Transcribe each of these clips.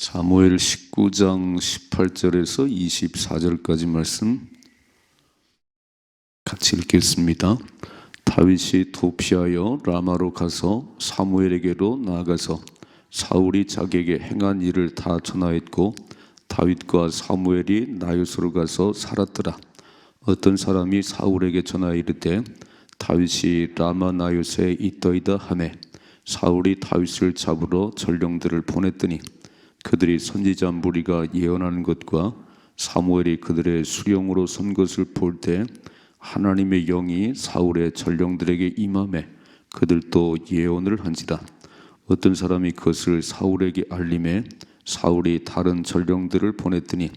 사무엘 19장 18절에서 24절까지 말씀 같이 읽겠습니다. 다윗이 도피하여 라마로 가서 사무엘에게로 나아가서 사울이 자기에게 행한 일을 다 전하였고 다윗과 사무엘이 나요스로 가서 살았더라. 어떤 사람이 사울에게 전하여 이르되 다윗이 라마 나요스에 있더이다 하매 사울이 다윗을 잡으러 전령들을 보냈더니 그들이 선지자 무리가 예언하는 것과 사무엘이 그들의 수령으로 선 것을 볼 때 하나님의 영이 사울의 전령들에게 임하매 그들도 예언을 한지라. 어떤 사람이 그것을 사울에게 알림해 사울이 다른 전령들을 보냈더니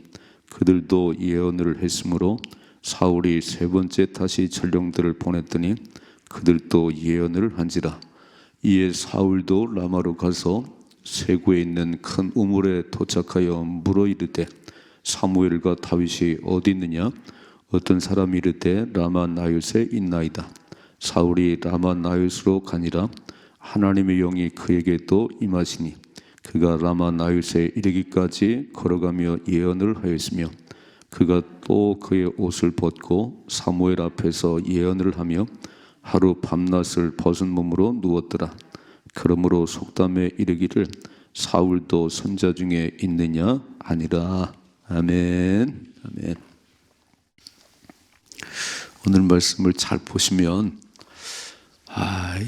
그들도 예언을 했으므로 사울이 세 번째 다시 전령들을 보냈더니 그들도 예언을 한지라. 이에 사울도 라마로 가서 세구에 있는 큰 우물에 도착하여 물어 이르되 사무엘과 다윗이 어디 있느냐? 어떤 사람이 이르되 라마 나요스에 있나이다. 사울이 라마 나요스로 가니라. 하나님의 영이 그에게도 임하시니 그가 라마 나요스에 이르기까지 걸어가며 예언을 하였으며 그가 또 그의 옷을 벗고 사무엘 앞에서 예언을 하며 하루 밤낮을 벗은 몸으로 누웠더라. 그러므로 속담에 이르기를 사울도 선자 중에 있느냐 아니라. 아멘. 아멘. 오늘 말씀을 잘 보시면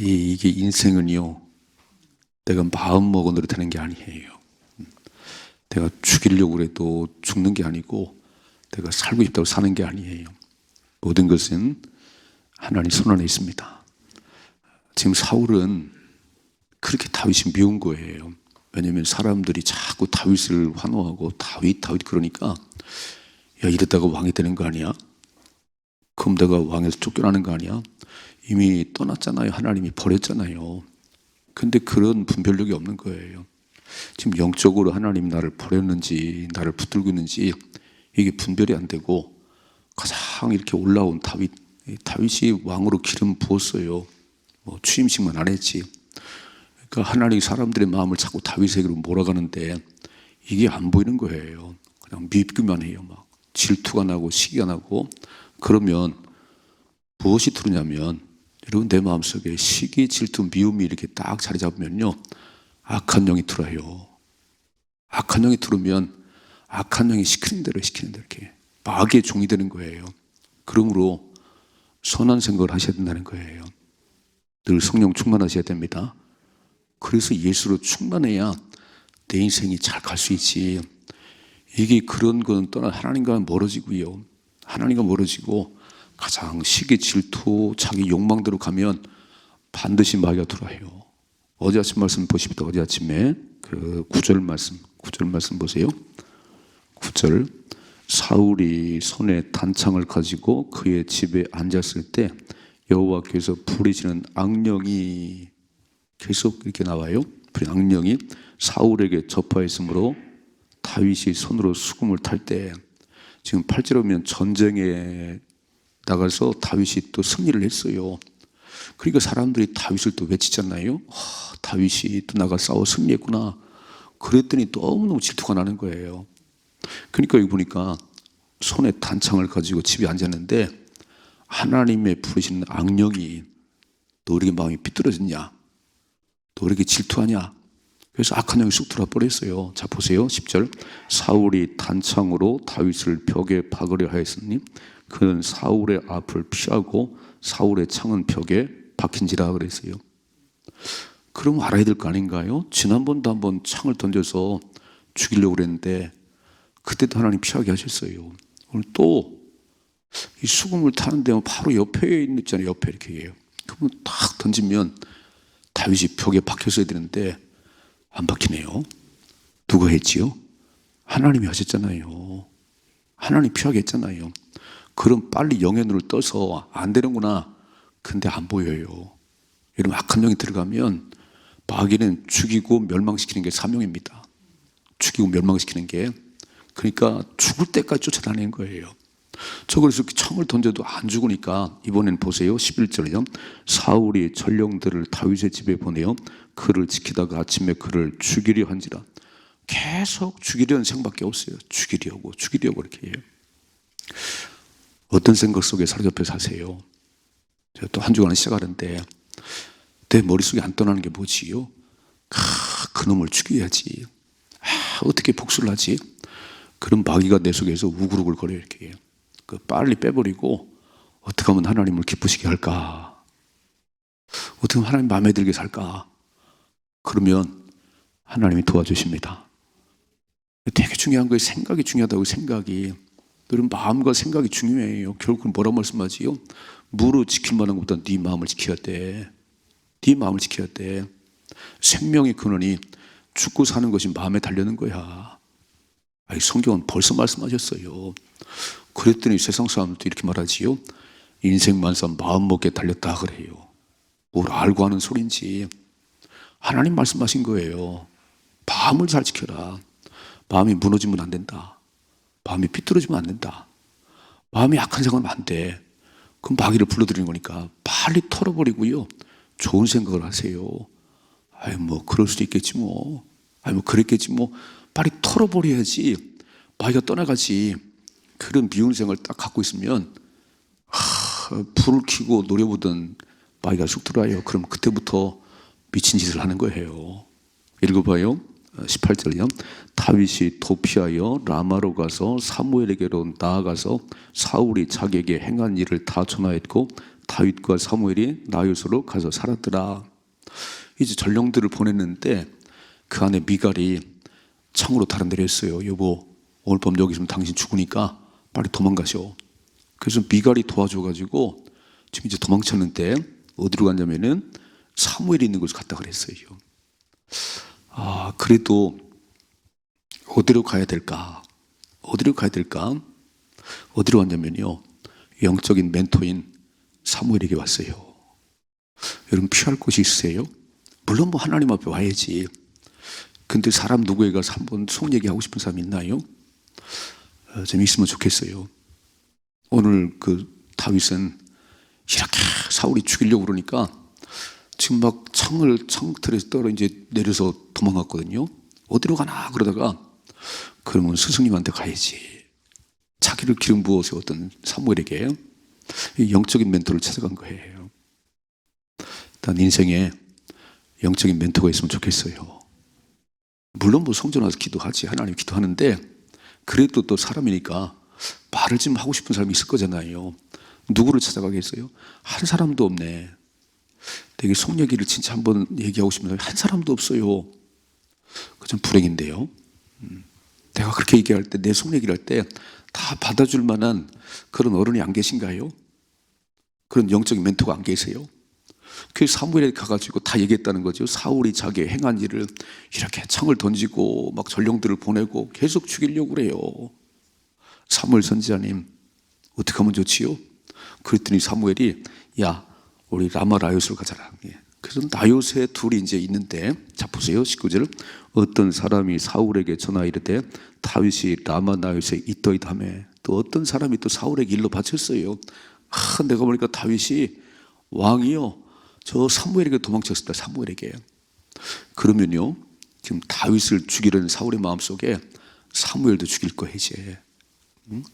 이게 인생은요 내가 마음 먹은 대로 되는 게 아니에요. 내가 죽이려고 해도 죽는 게 아니고 내가 살고 싶다고 사는 게 아니에요. 모든 것은 하나님 손 안에 있습니다. 지금 사울은 그렇게 다윗이 미운 거예요. 왜냐하면 사람들이 자꾸 다윗을 환호하고 다윗 그러니까 야 이러다가 왕이 되는 거 아니야? 그럼 내가 왕에서 쫓겨나는 거 아니야? 이미 떠났잖아요. 하나님이 버렸잖아요. 근데 그런 분별력이 없는 거예요. 지금 영적으로 하나님이 나를 버렸는지 나를 붙들고 있는지 이게 분별이 안 되고 가장 이렇게 올라온 다윗이 왕으로 기름 부었어요. 취임식만 안 했지. 그러니까 하나님이 사람들의 마음을 자꾸 다윗에게로 몰아가는데 이게 안 보이는 거예요. 그냥 밉기만 해요. 막 질투가 나고 시기가 나고. 그러면 무엇이 들으냐면 여러분 내 마음속에 시기, 질투, 미움이 이렇게 딱 자리 잡으면요 악한 영이 들어요. 악한 영이 들으면 악한 영이 시키는 대로 이렇게 마귀의 종이 되는 거예요. 그러므로 선한 생각을 하셔야 된다는 거예요. 늘 성령 충만하셔야 됩니다. 그래서 예수로 충만해야 내 인생이 잘 갈 수 있지. 이게 그런 건 떠나 하나님과 멀어지고요. 하나님과 멀어지고 가장 시기, 질투, 자기 욕망대로 가면 반드시 마귀가 들어와요. 어제 아침 말씀 보십시다. 어제 아침에 그 9절 말씀 보세요. 9절 사울이 손에 단창을 가지고 그의 집에 앉았을 때 여호와께서 부리시는 악령이 계속 이렇게 나와요. 악령이 사울에게 접하였으므로 다윗이 손으로 수금을 탈 때 지금 8절 보면 전쟁에 나가서 다윗이 또 승리를 했어요. 그러니까 사람들이 다윗을 또 외치잖아요. 다윗이 또 나가 싸워 승리했구나. 그랬더니 너무너무 질투가 나는 거예요. 그러니까 여기 보니까 손에 단창을 가지고 집에 앉았는데 하나님의 부르시는 악령이 너 이렇게 마음이 삐뚤어졌냐? 너 이렇게 질투하냐? 그래서 악한 영이 쑥 들어와 버렸어요. 자 보세요. 10절 사울이 단창으로 다윗을 벽에 박으려 하였으니 그는 사울의 앞을 피하고 사울의 창은 벽에 박힌지라 그랬어요. 그럼 알아야 될 거 아닌가요? 지난번도 한번 창을 던져서 죽이려고 그랬는데 그때도 하나님 피하게 하셨어요. 오늘 또 이 수금을 타는데 바로 옆에 있잖아요. 옆에 이렇게 해요. 그러면 딱 던지면 다윗이 벽에 박혔어야 되는데 안 박히네요. 누가 했지요? 하나님이 하셨잖아요. 하나님 피하게 했잖아요. 그럼 빨리 영의 눈을 떠서 안 되는구나. 근데 안 보여요. 여러분 악한 영이 들어가면 마귀는 죽이고 멸망시키는 게 사명입니다. 죽이고 멸망시키는 게. 그러니까 죽을 때까지 쫓아다니는 거예요. 저 그래서 창을 던져도 안 죽으니까 이번엔 보세요. 11절이요. 사울이 전령들을 다윗의 집에 보내어 그를 지키다가 아침에 그를 죽이려 한지라. 계속 죽이려는 생각밖에 없어요. 죽이려고 이렇게 해요. 어떤 생각 속에 사로잡혀 사세요? 제가 또 한 주간을 시작하는데 내 머릿속에 안 떠나는 게 뭐지요? 그놈을 죽여야지. 어떻게 복수를 하지? 그런 마귀가 내 속에서 우글우글 거려요. 이렇게. 빨리 빼버리고 어떻게 하면 하나님을 기쁘시게 할까? 어떻게 하면 하나님 마음에 들게 살까? 그러면 하나님이 도와주십니다. 되게 중요한 거예요. 생각이 중요하다고. 생각이. 여러분, 마음과 생각이 중요해요. 결국은 뭐라 말씀하지요? 무릇 지킬 만한 것보다 네 마음을 지켜야 돼. 네 마음을 지켜야 돼. 생명의 근원이 죽고 사는 것이 마음에 달려는 거야. 성경은 벌써 말씀하셨어요. 그랬더니 세상 사람들도 이렇게 말하지요. 인생 만사 마음 먹게 달렸다 그래요. 뭘 알고 하는 소린지. 하나님 말씀하신 거예요. 마음을 잘 지켜라. 마음이 무너지면 안 된다. 마음이 삐뚤어지면 안 된다. 마음이 약한 생각하면 안 돼. 그럼 마귀를 불러들이는 거니까 빨리 털어버리고요. 좋은 생각을 하세요. 그럴 수도 있겠지 뭐. 그랬겠지 뭐. 빨리 털어버려야지 마귀가 떠나가지. 그런 미운 생각을 딱 갖고 있으면 불을 켜고 노려보던 마귀가 쑥 들어와요. 그럼 그때부터 미친 짓을 하는 거예요. 읽어봐요. 18절이요. 다윗이 도피하여 라마로 가서 사무엘에게로 나아가서 사울이 자기에게 행한 일을 다 전하였고 다윗과 사무엘이 나요스로 가서 살았더라. 이제 전령들을 보냈는데 그 안에 미갈이 창으로 다른 데로 했어요. 여보, 오늘 밤 여기 있으면 당신 죽으니까 빨리 도망가셔. 그래서 미갈이 도와줘가지고 지금 이제 도망쳤는데 어디로 갔냐면은 사무엘이 있는 곳에 갔다 그랬어요. 그래도 어디로 가야 될까? 어디로 갔냐면요. 영적인 멘토인 사무엘에게 왔어요. 여러분, 피할 곳이 있으세요? 물론 하나님 앞에 와야지. 근데 사람 누구에 가서 한번 속 얘기하고 싶은 사람 있나요? 좀 있으면 좋겠어요. 오늘 다윗은 이렇게 사울이 죽이려고 그러니까 지금 막 창틀에서 떨어 이제 내려서 도망갔거든요. 어디로 가나 그러다가 그러면 스승님한테 가야지. 자기를 기름 부어서 어떤 사무엘에게 영적인 멘토를 찾아간 거예요. 일단 인생에 영적인 멘토가 있으면 좋겠어요. 물론 성전 와서 기도하지. 하나님 기도하는데 그래도 또 사람이니까 말을 좀 하고 싶은 사람이 있을 거잖아요. 누구를 찾아가겠어요? 한 사람도 없네. 되게 속 얘기를 진짜 한번 얘기하고 싶은데 한 사람도 없어요. 그 좀 불행인데요. 내가 그렇게 얘기할 때, 내 속 얘기를 할 때 다 받아줄 만한 그런 어른이 안 계신가요? 그런 영적인 멘토가 안 계세요? 그 사무엘에 가가지고 다 얘기했다는 거죠. 사울이 자기의 행한 일을 이렇게 창을 던지고 막 전령들을 보내고 계속 죽이려고 그래요. 사무엘 선지자님, 어떻게 하면 좋지요? 그랬더니 사무엘이 야, 우리 라마 나요스로 가자라. 그래서 나요스에 둘이 이제 있는데, 자 보세요. 19절. 어떤 사람이 사울에게 전하 이르되 다윗이 라마 나요스에 있더이다 하며, 또 어떤 사람이 또 사울에게 일러 바쳤어요. 내가 보니까 다윗이 왕이요, 저 사무엘에게 도망쳤다. 사무엘에게. 그러면요, 지금 다윗을 죽이려는 사울의 마음속에 사무엘도 죽일 거야 이제.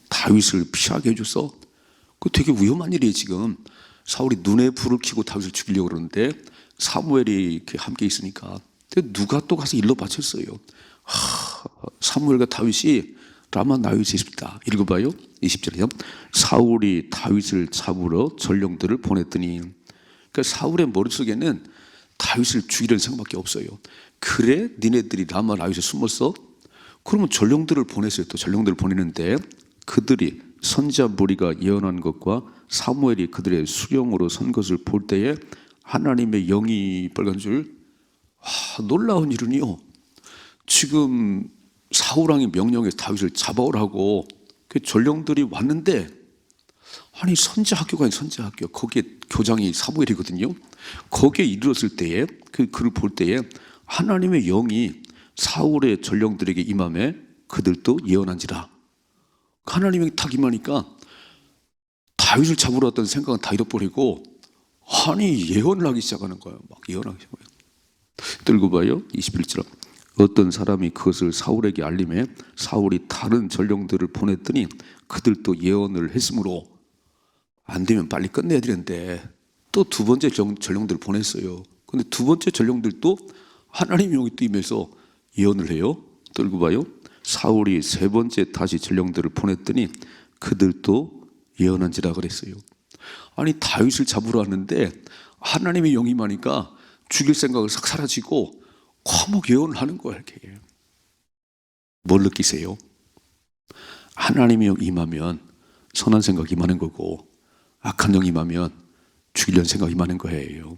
다윗을 피하게 해줘서. 그 되게 위험한 일이에요. 지금 사울이 눈에 불을 켜고 다윗을 죽이려고 그러는데 사무엘이 이렇게 함께 있으니까. 근데 누가 또 가서 일러 바쳤어요. 사무엘과 다윗이 라마 나요스에 있습니다. 읽어봐요. 20절이요. 사울이 다윗을 잡으러 전령들을 보냈더니, 그러니까 사울의 머릿속에는 다윗을 죽이려는 생각밖에 없어요. 그래? 니네들이 라마 나요스에 숨었어? 그러면 전령들을 보냈어요. 또 전령들을 보내는데 그들이 선지자 무리가 예언한 것과 사무엘이 그들의 수령으로 선 것을 볼 때에 하나님의 영이 빨간 줄. 놀라운 일은요, 지금 사울왕이 명령해서 다윗을 잡아오라고 그 전령들이 왔는데, 아니 선지자 학교가 아닌 선지자 학교, 거기에 교장이 사무엘이거든요. 거기에 이르렀을 때에 그를 볼 때에 하나님의 영이 사울의 전령들에게 임함에 그들도 예언한지라. 하나님이 딱 임하니까 다윗을 잡으러 왔던 생각은 다 잃어버리고 예언을 하기 시작하는 거예요. 막 예언하기 시작해요. 들고 봐요. 21절. 어떤 사람이 그것을 사울에게 알림해 사울이 다른 전령들을 보냈더니 그들도 예언을 했으므로 안 되면 빨리 끝내야 되는데 또 두 번째 전령들을 보냈어요. 근데 두 번째 전령들도 하나님의 영이 또 임해서 예언을 해요. 또 읽어봐요. 사울이 세 번째 다시 전령들을 보냈더니 그들도 예언한지라 그랬어요. 아니 다윗을 잡으러 왔는데 하나님의 영이 임하니까 죽일 생각을 싹 사라지고 과목 예언을 하는 거야. 이렇게. 뭘 느끼세요? 하나님의 영 임하면 선한 생각이 임하는 거고 악한 영 임하면 죽이려는 생각이 임하는 거예요.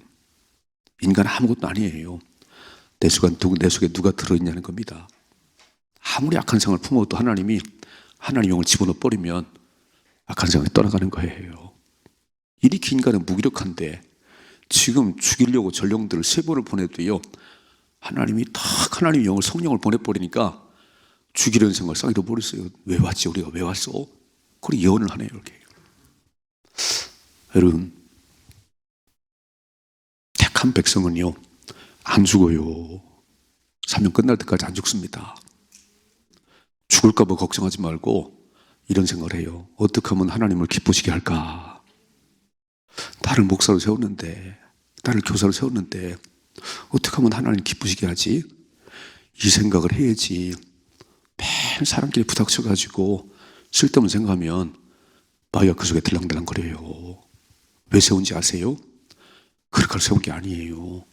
인간은 아무것도 아니에요. 내 속에 누가 들어있냐는 겁니다. 아무리 악한 생각을 품어도 하나님의 영을 집어넣어 버리면 악한 생각이 떠나가는 거예요. 이렇게 인간은 무기력한데 지금 죽이려고 전령들을 세 번을 보내도요, 하나님의 영을 성령을 보내버리니까 죽이려는 생각을 싹 잃어버렸어요. 왜 왔지? 우리가 왜 왔어? 그걸 예언을 하네요. 이렇게. 여러분, 택한 백성은요 안 죽어요. 사명 끝날 때까지 안 죽습니다. 죽을까 봐 걱정하지 말고 이런 생각을 해요. 어떻게 하면 하나님을 기쁘시게 할까? 나를 목사로 세웠는데, 나를 교사로 세웠는데 어떻게 하면 하나님 기쁘시게 하지? 이 생각을 해야지. 맨 사람끼리 부닥쳐가지고 쓸데없는 생각하면 마귀가 그 속에 들랑들랑거려요. 왜 세운지 아세요? 그렇게 세운 게 아니에요.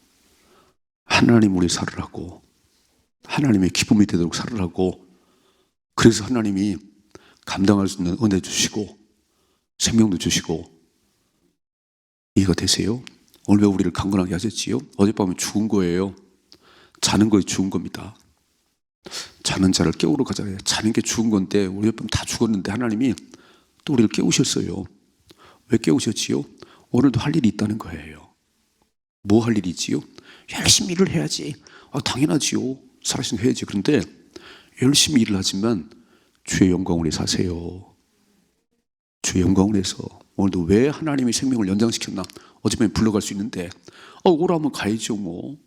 하나님 우리 살으라고, 하나님의 기쁨이 되도록 살으라고. 그래서 하나님이 감당할 수 있는 은혜 주시고 생명도 주시고. 이해가 되세요? 오늘 왜 우리를 강건하게 하셨지요? 어젯밤에 죽은 거예요. 자는 거에 죽은 겁니다. 자는 자를 깨우러 가잖아요. 자는 게 죽은 건데 우리 어젯밤 다 죽었는데 하나님이 또 우리를 깨우셨어요. 왜 깨우셨지요? 오늘도 할 일이 있다는 거예요. 뭐 할 일이 있지요? 열심히 일을 해야지. 당연하지요. 살아있으면 해야지. 그런데 열심히 일을 하지만 주의 영광을 위해 사세요. 주의 영광을 위해서. 오늘도 왜 하나님이 생명을 연장시켰나? 어젯밤에 불러갈 수 있는데 오라면 가야죠 뭐.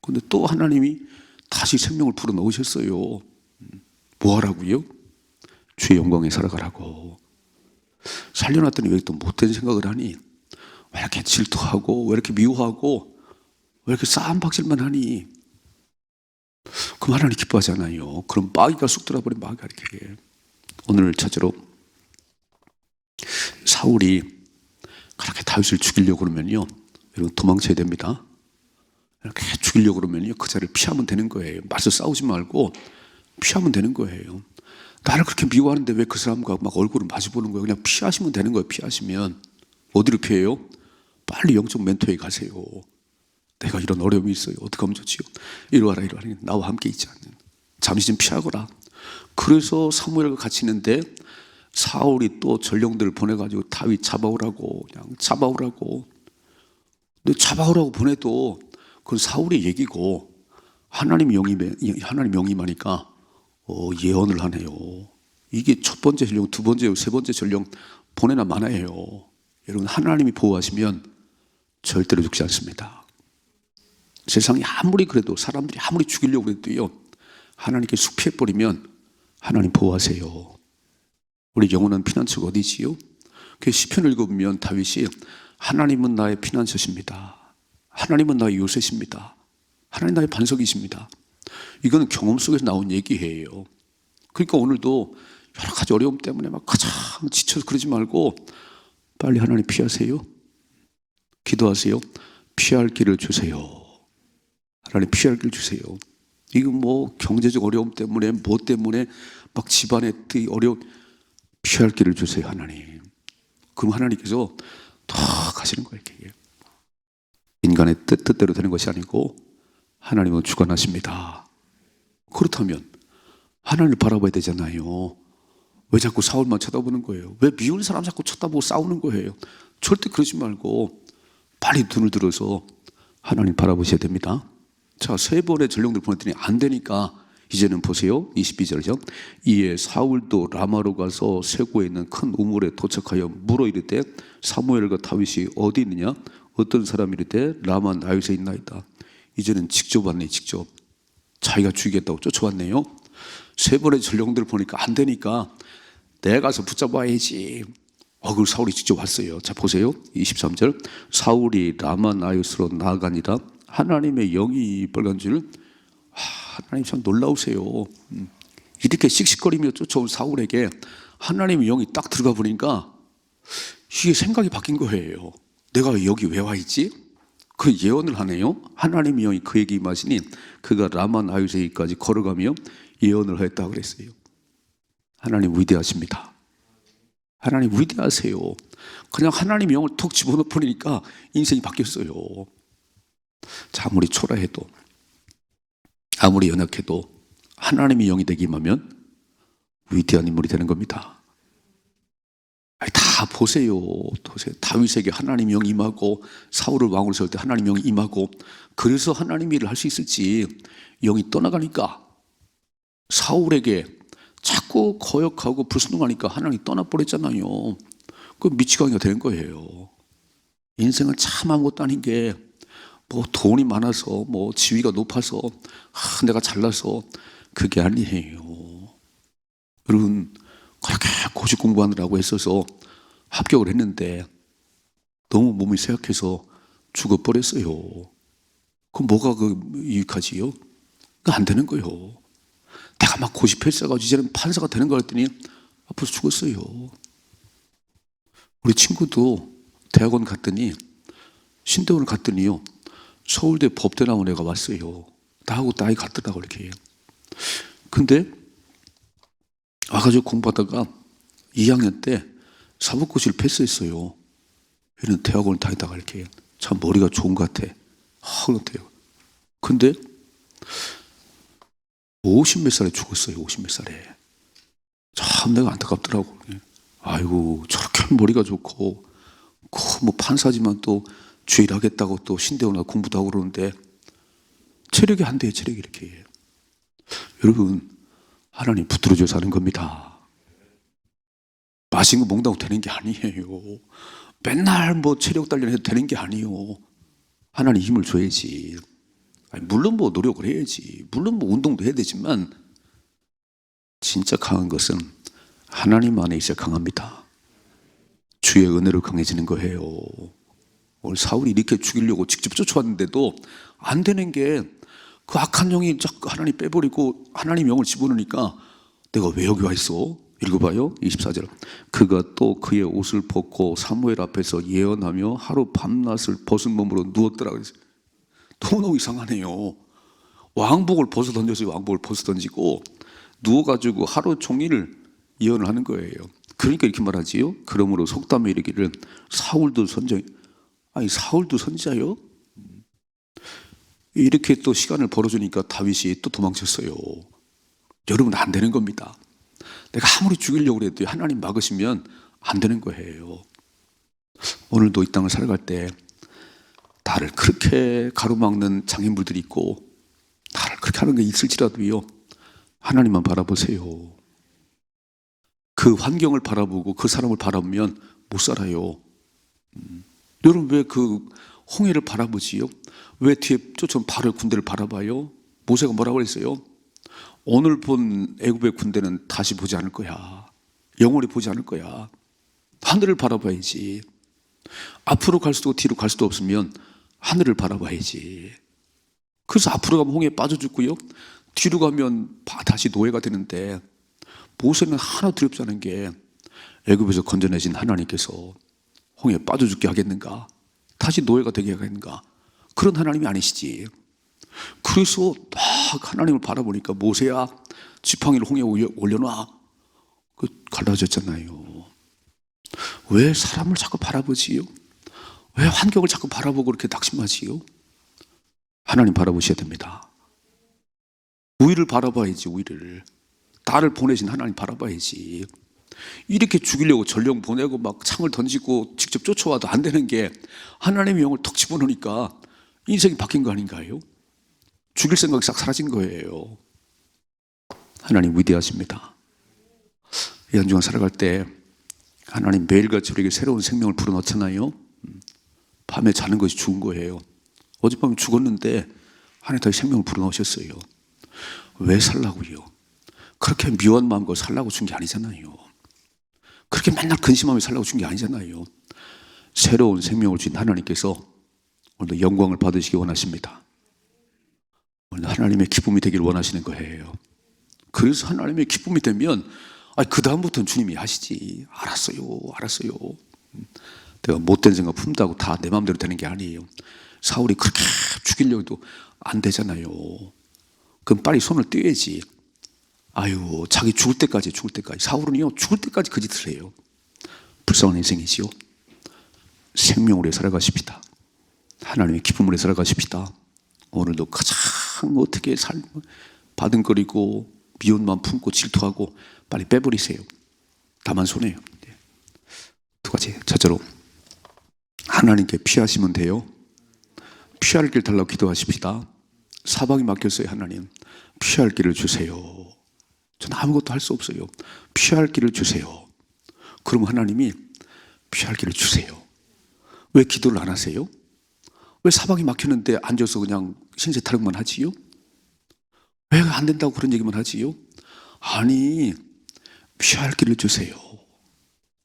근데 또 하나님이 다시 생명을 불어넣으셨어요. 뭐 하라고요? 주의 영광에 살아가라고. 살려놨더니 왜 또 못된 생각을 하니? 왜 이렇게 질투하고 왜 이렇게 미워하고 왜 이렇게 싸움박질만 하니? 그럼 하나님 기뻐하지 않아요. 그럼 마귀가 쑥 들어버린 마귀가 이렇게. 오늘 찾으러 사울이 그렇게 다윗을 죽이려고 그러면요, 여러분 도망쳐야 됩니다. 이렇게 죽이려고 그러면요, 그 자리를 피하면 되는 거예요. 맞서 싸우지 말고 피하면 되는 거예요. 나를 그렇게 미워하는데 왜 그 사람과 막 얼굴을 마주보는 거예요? 그냥 피하시면 되는 거예요. 피하시면. 어디로 피해요? 빨리 영적 멘토에 가세요. 내가 이런 어려움이 있어요. 어떻게 하면 좋지요? 이리 와라. 나와 함께 있지 않는. 잠시 좀 피하거라. 그래서 사무엘과 같이 있는데 사울이 또 전령들을 보내가지고 다윗 잡아오라고, 그냥 잡아오라고. 근데 잡아오라고 보내도 그건 사울의 얘기고 하나님 영임하니까 예언을 하네요. 이게 첫 번째 전령, 두 번째, 세 번째 전령 보내나 마나예요. 여러분, 하나님이 보호하시면 절대로 죽지 않습니다. 세상이 아무리 그래도, 사람들이 아무리 죽이려고 해도요, 하나님께 숙피해버리면 하나님 보호하세요. 우리 영원한 피난처가 어디지요? 그 시편을 읽어보면 다윗이 하나님은 나의 피난처십니다. 하나님은 나의 요새십니다. 하나님 나의 반석이십니다. 이거는 경험 속에서 나온 얘기예요. 그러니까 오늘도 여러 가지 어려움 때문에 막 가장 지쳐서 그러지 말고 빨리 하나님 피하세요. 기도하세요. 피할 길을 주세요. 하나님 피할 길 주세요. 이거 뭐 경제적 어려움 때문에 뭐 때문에 막 집안의 어려움, 피할 길을 주세요. 하나님. 그럼 하나님께서 더 가시는 거예요. 이게. 인간의 뜻대로 되는 것이 아니고 하나님은 주관하십니다. 그렇다면 하나님을 바라봐야 되잖아요. 왜 자꾸 사울만 쳐다보는 거예요? 왜 미운 사람 자꾸 쳐다보고 싸우는 거예요? 절대 그러지 말고 빨리 눈을 들어서 하나님 바라보셔야 됩니다. 자, 세 번의 전령들 보냈더니 안 되니까 이제는 보세요. 22절이죠. 이에 사울도 라마로 가서 세고에 있는 큰 우물에 도착하여 물어 이르되 사무엘과 다윗이 어디 있느냐? 어떤 사람이 이르되 라마 나윗에 있나이다. 이제는 직접 왔네. 직접 자기가 죽이겠다고 쫓아왔네요. 세 번의 전령들을 보니까 안 되니까 내가 가서 붙잡아야지. 그걸 사울이 직접 왔어요. 자, 보세요. 23절. 사울이 라마나요스로 나아가니라. 하나님의 영이 빨간 줄. 하나님 참 놀라우세요. 이렇게 씩씩거리며 쫓아온 사울에게 하나님의 영이 딱 들어가 보니까 이게 생각이 바뀐 거예요. 내가 여기 왜 와 있지? 그 예언을 하네요. 하나님의 영이 그에게 임하시니 그가 라마나요스에까지 걸어가며 예언을 했다고 그랬어요. 하나님 위대하십니다. 하나님 위대하세요. 그냥 하나님의 영을 톡 집어넣으니까 인생이 바뀌었어요. 자, 아무리 초라해도 아무리 연약해도 하나님의 영이 되게 임하면 위대한 인물이 되는 겁니다. 다 보세요. 다윗에게 하나님의 영이 임하고 사울을 왕으로 세울 때 하나님의 영이 임하고 그래서 하나님의 일을 할 수 있을지 영이 떠나가니까 사울에게 자꾸 거역하고 불순종하니까 하나님이 떠나버렸잖아요. 그 미치광이가 되는 거예요. 인생은 참 아무것도 아닌 게 뭐 돈이 많아서 뭐 지위가 높아서 내가 잘나서 그게 아니에요. 여러분 그렇게 고시 공부하느라고 했어서 합격을 했는데 너무 몸이 쇠약해서 죽어버렸어요. 그럼 뭐가 유익하지요? 안 되는 거예요. 내가 막 고시패스해가지고 이제는 판사가 되는 거 같더니 아파서 죽었어요. 우리 친구도 대학원 갔더니 신대원을 갔더니요 서울대 법대 나온 애가 왔어요. 나하고 나이 같더라고 이렇게. 근데 와가지고 공부하다가 2학년 때 사법고시를 패스했어요. 얘는 대학원을 다니다가 이렇게 참 머리가 좋은 것 같아. 그렇대요. 근데 50몇 살에 죽었어요. 50몇 살에. 참 내가 안타깝더라고. 아이고 저렇게 머리가 좋고 뭐 판사지만 또 주의를 하겠다고 또 신대원에 공부도 하고 그러는데 체력이 안 돼요. 체력이 이렇게. 여러분 하나님 붙들어줘 사는 겁니다. 맛있는 거 먹는다고 되는 게 아니에요. 맨날 뭐 체력 단련해도 되는 게 아니에요. 하나님 힘을 줘야지. 물론 뭐 노력을 해야지. 물론 뭐 운동도 해야 되지만 진짜 강한 것은 하나님 안에 있어야 강합니다. 주의 은혜로 강해지는 거예요. 오늘 사울이 이렇게 죽이려고 직접 쫓아왔는데도 안 되는 게 그 악한 영이 자꾸 하나님 빼버리고 하나님 영을 집어넣으니까 내가 왜 여기 와 있어? 읽어봐요. 24절. 그가 또 그의 옷을 벗고 사무엘 앞에서 예언하며 하루 밤낮을 벗은 몸으로 누웠더라 그랬어요. 너무 이상하네요. 왕복을 벗어 던져서 왕복을 벗어 던지고 누워가지고 하루 종일 예언을 하는 거예요. 그러니까 이렇게 말하지요. 그러므로 속담에 이르기를 사울도 선지자요? 이렇게 또 시간을 벌어주니까 다윗이 또 도망쳤어요. 여러분 안 되는 겁니다. 내가 아무리 죽이려고 해도 하나님 막으시면 안 되는 거예요. 오늘도 이 땅을 살아갈 때 나를 그렇게 가로막는 장애물들이 있고 나를 그렇게 하는 게 있을지라도요 하나님만 바라보세요. 그 환경을 바라보고 그 사람을 바라보면 못 살아요. 여러분 왜 그 홍해를 바라보지요? 왜 뒤에 쫓아온 바로의 군대를 바라봐요? 모세가 뭐라고 했어요? 오늘 본 애굽의 군대는 다시 보지 않을 거야. 영원히 보지 않을 거야. 하늘을 바라봐야지. 앞으로 갈 수도 뒤로 갈 수도 없으면 하늘을 바라봐야지. 그래서 앞으로 가면 홍해에 빠져 죽고요. 뒤로 가면 다시 노예가 되는데 모세는 하나 두렵지 않은 게 애굽에서 건져내신 하나님께서 홍해에 빠져 죽게 하겠는가? 다시 노예가 되게 하겠는가? 그런 하나님이 아니시지. 그래서 딱 하나님을 바라보니까 모세야 지팡이를 홍해에 올려놔. 그 갈라졌잖아요. 왜 사람을 자꾸 바라보지요? 왜 환경을 자꾸 바라보고 그렇게 낙심하지요? 하나님 바라보셔야 됩니다. 우위를 바라봐야지. 우위를. 나를 보내신 하나님 바라봐야지. 이렇게 죽이려고 전령 보내고 막 창을 던지고 직접 쫓아와도 안 되는 게 하나님의 영을 턱 집어넣으니까 인생이 바뀐 거 아닌가요? 죽일 생각이 싹 사라진 거예요. 하나님 위대하십니다. 이 한 주간 살아갈 때 하나님 매일같이 우리에게 새로운 생명을 불어넣잖아요. 밤에 자는 것이 죽은 거예요. 어젯밤에 죽었는데 하나님 다시 생명을 불어넣으셨어요. 왜 살라고요? 그렇게 미워한 마음과 살라고 준 게 아니잖아요. 그렇게 맨날 근심하며 살라고 준 게 아니잖아요. 새로운 생명을 주신 하나님께서 오늘도 영광을 받으시기 원하십니다. 오늘 하나님의 기쁨이 되기를 원하시는 거예요. 그래서 하나님의 기쁨이 되면 그 다음부터는 주님이 하시지. 알았어요. 내가 못된 생각 품다고 다 내 마음대로 되는 게 아니에요. 사울이 그렇게 죽이려고 해도 안 되잖아요. 그럼 빨리 손을 떼야지. 자기 죽을 때까지. 사울은요, 죽을 때까지 그 짓을 해요. 불쌍한 인생이지요. 생명으로 살아가십시다. 하나님의 기쁨으로 살아가십시다. 오늘도 가장 어떻게 바둥거리고 미운 마음 품고 질투하고 빨리 빼버리세요. 다만 손해요. 두 가지. 첫째로 하나님께 피하시면 돼요. 피할 길 달라고 기도하십시다. 사방이 막혔어요. 하나님 피할 길을 주세요. 저는 아무것도 할 수 없어요. 피할 길을 주세요. 그러면 하나님이 피할 길을 주세요. 왜 기도를 안 하세요? 왜 사방이 막혔는데 앉아서 그냥 신세 타령만 하지요? 왜 안 된다고 그런 얘기만 하지요? 아니, 피할 길을 주세요.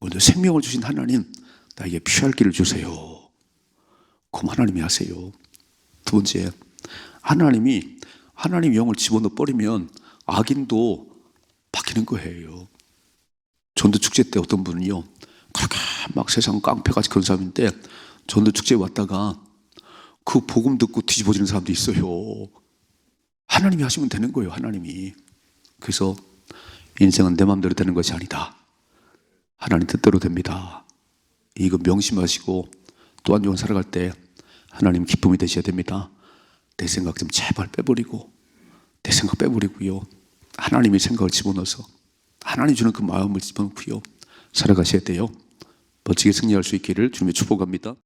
오늘 생명을 주신 하나님, 나에게 피할 길을 주세요. 그럼 하나님이 하세요. 두 번째, 하나님 영을 집어넣어 버리면 악인도 바뀌는 거예요. 전도축제 때 어떤 분은요, 그렇게 막 세상 깡패같이 그런 사람인데 전도축제에 왔다가 그 복음 듣고 뒤집어지는 사람도 있어요. 하나님이 하시면 되는 거예요. 하나님이. 그래서 인생은 내 마음대로 되는 것이 아니다. 하나님 뜻대로 됩니다. 이거 명심하시고 또 한 주간 살아갈 때 하나님 기쁨이 되셔야 됩니다. 내 생각 좀 제발 빼버리고, 내 생각 빼버리고요, 하나님의 생각을 집어넣어서 하나님 주는 그 마음을 집어넣고요 살아가셔야 돼요. 멋지게 승리할 수 있기를 주님의 축복합니다.